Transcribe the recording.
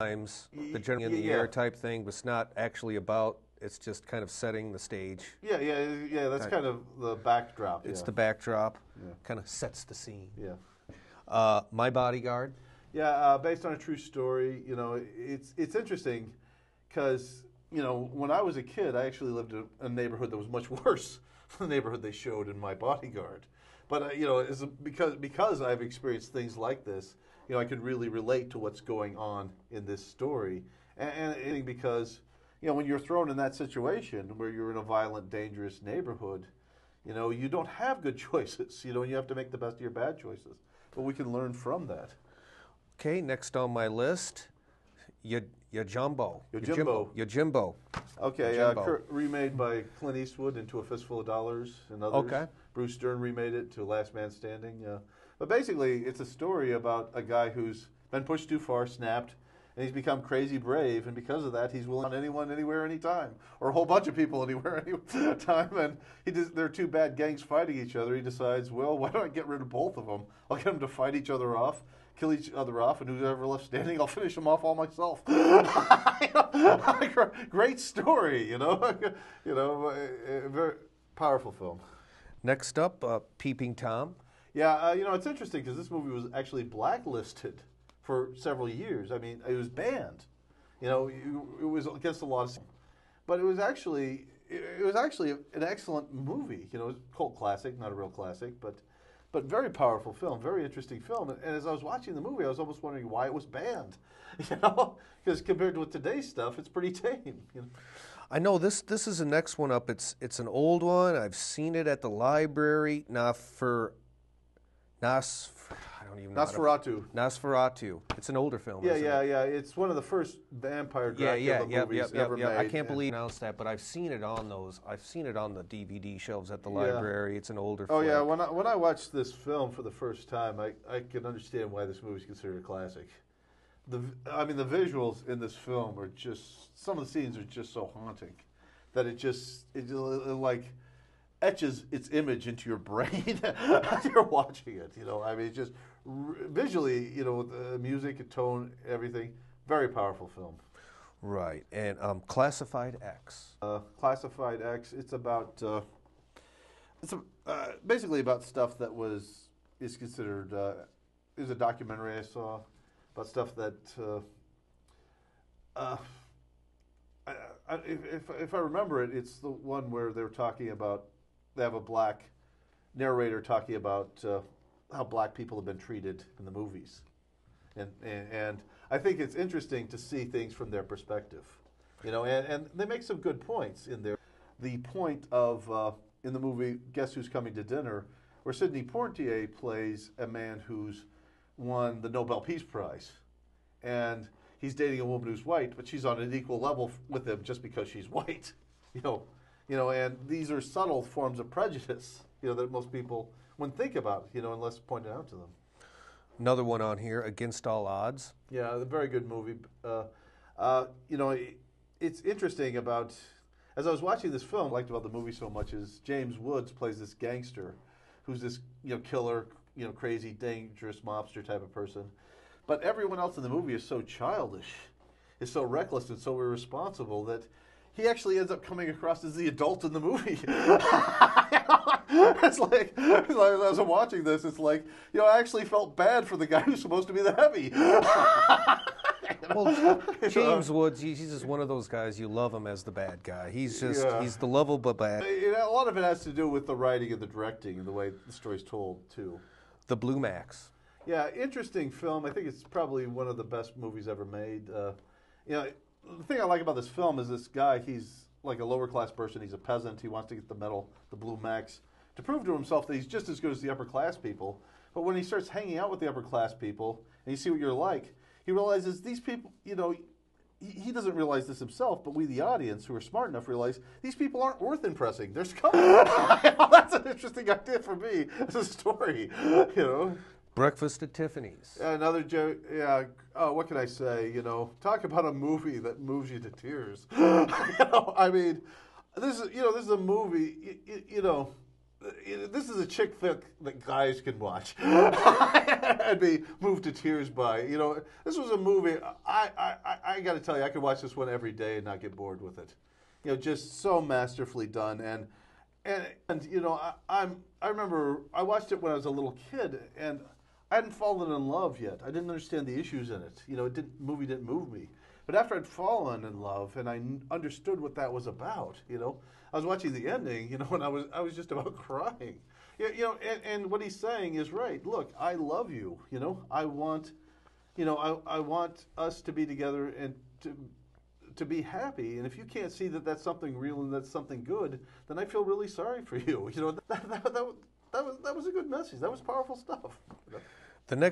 times, the generally in the air type thing, but it's not actually about. It's just kind of setting the stage. Yeah. That's kind of the backdrop. It's the backdrop. Yeah. Kind of sets the scene. Yeah. My Bodyguard. Yeah, based on a true story. You know, it's interesting because when I was a kid, I actually lived in a neighborhood that was much worse than the neighborhood they showed in My Bodyguard. But because I've experienced things like this, I could really relate to what's going on in this story, and because. When you're thrown in that situation where you're in a violent, dangerous neighborhood, you don't have good choices. You have to make the best of your bad choices. But we can learn from that. Okay, next on my list, Yojimbo. Yojimbo. Okay, remade by Clint Eastwood into A Fistful of Dollars and others. Okay. Bruce Stern remade it to Last Man Standing. But basically, it's a story about a guy who's been pushed too far, snapped, and he's become crazy brave, and because of that, he's willing on anyone, anywhere, anytime, or a whole bunch of people anywhere, anytime. And there are two bad gangs fighting each other. He decides, well, why don't I get rid of both of them? I'll get them to fight each other off, kill each other off, and whoever left standing, I'll finish them off all myself. Great story, a very powerful film. Next up, Peeping Tom. Yeah, it's interesting because this movie was actually blacklisted for several years. I mean, it was banned. It was against the law. But it was actually an excellent movie. It was a cult classic, not a real classic, but very powerful film, very interesting film. And as I was watching the movie, I was almost wondering why it was banned. Because compared to today's stuff, it's pretty tame. I know this is the next one up. It's an old one. I've seen it at the library. Nosferatu. It's an older film. Yeah. It's one of the first vampire Dracula movies ever made. I can't believe you announced that, but I've seen it on those. I've seen it on the DVD shelves at the library. It's an older film. Oh yeah, when I watched this film for the first time, I can understand why this movie is considered a classic. The visuals in this film are just, some of the scenes are just so haunting that it like etches its image into your brain as you're watching it. Just visually, with the music and tone, everything, very powerful film. Right, and Classified X. Classified X. It's about basically about stuff that is considered is a documentary I saw about stuff that if I remember it, it's the one where they were talking about. They have a black narrator talking about how black people have been treated in the movies, and I think it's interesting to see things from their perspective, and they make some good points in there. The point of in the movie Guess Who's Coming to Dinner, where Sidney Poitier plays a man who's won the Nobel Peace Prize, and he's dating a woman who's white, but she's on an equal level with him just because she's white, and these are subtle forms of prejudice, that most people wouldn't think about, unless pointed out to them. Another one on here, Against All Odds. Yeah, a very good movie. It's interesting about, as I was watching this film, what I liked about the movie so much is James Woods plays this gangster who's this, killer, crazy, dangerous mobster type of person. But everyone else in the movie is so childish, is so reckless and so irresponsible that he actually ends up coming across as the adult in the movie. It's like, as I'm watching this, it's like, I actually felt bad for the guy who's supposed to be the heavy. Well, James Woods, he's just one of those guys, you love him as the bad guy. He's the lovable bad. A lot of it has to do with the writing and the directing and the way the story's told, too. The Blue Max. Yeah, interesting film. I think it's probably one of the best movies ever made. The thing I like about this film is this guy, he's like a lower class person, he's a peasant, he wants to get the medal, the Blue Max, to prove to himself that he's just as good as the upper class people. But when he starts hanging out with the upper class people, and you see what you're like, he realizes these people, he doesn't realize this himself, but we, the audience, who are smart enough, realize these people aren't worth impressing. They're scum. That's an interesting idea for me as a story, Breakfast at Tiffany's. Another joke. Yeah. Oh, what can I say? Talk about a movie that moves you to tears. This is a movie. this is a chick flick that guys can watch. I'd be moved to tears by. This was a movie. I got to tell you, I could watch this one every day and not get bored with it. Just so masterfully done. And I remember I watched it when I was a little kid, and I hadn't fallen in love yet. I didn't understand the issues in it. Movie didn't move me. But after I'd fallen in love and I understood what that was about, I was watching the ending, and I was just about crying. And what he's saying is right. Look, I love you. I want, I want us to be together and to be happy. And if you can't see that that's something real and that's something good, then I feel really sorry for you. That was a good message. That was powerful stuff. The next